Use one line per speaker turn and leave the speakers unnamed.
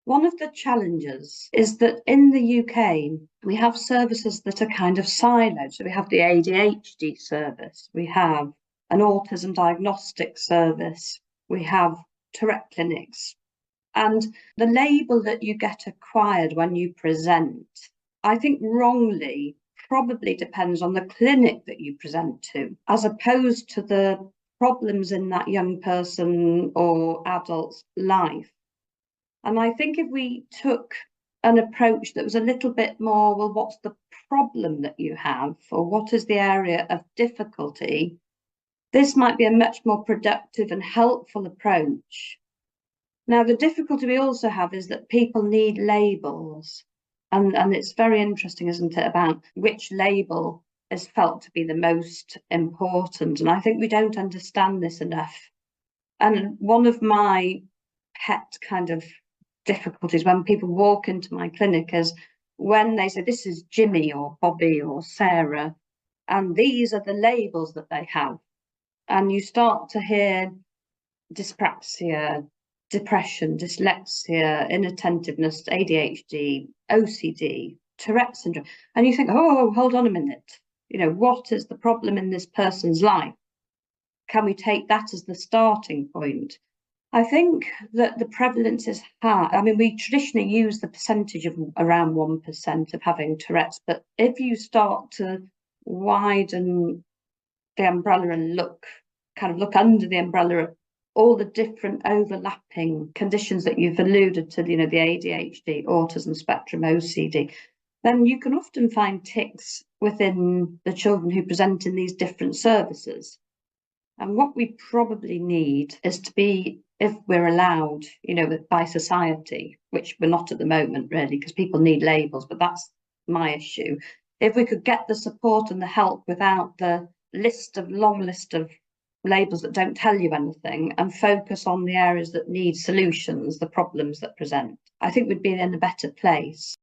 One of the challenges is that in the UK, we have services that are kind of siloed. So we have the ADHD service, we have an autism diagnostic service, we have Tourette clinics. And the label that you get acquired when you present, I think wrongly, probably depends on the clinic that you present to, as opposed to the problems in that young person or adult's life. And I think if we took an approach that was a little bit more, well, what's the problem that you have, or what is the area of difficulty, this might be a much more productive and helpful approach. Now, the difficulty we also have is that people need labels. And it's very interesting, isn't it, about which label is felt to be the most important. And I think we don't understand this enough. And one of my pet kind of difficulties when people walk into my clinic is when they say, this is Jimmy or Bobby or Sarah, and these are the labels that they have. And you start to hear dyspraxia, depression, dyslexia, inattentiveness, ADHD, OCD, Tourette syndrome. And you think, oh, hold on a minute. What is the problem in this person's life? Can we take that as the starting point? I think that the prevalence is high. I mean, we traditionally use the percentage of around 1% of having Tourette's, but if you start to widen the umbrella and look under the umbrella of all the different overlapping conditions that you've alluded to, the ADHD, autism spectrum, OCD, then you can often find tics within the children who present in these different services. And what we probably need is to be, if we're allowed, by society, which we're not at the moment really, because people need labels, but that's my issue. If we could get the support and the help without the long list of labels that don't tell you anything, and focus on the areas that need solutions, the problems that present, I think we'd be in a better place.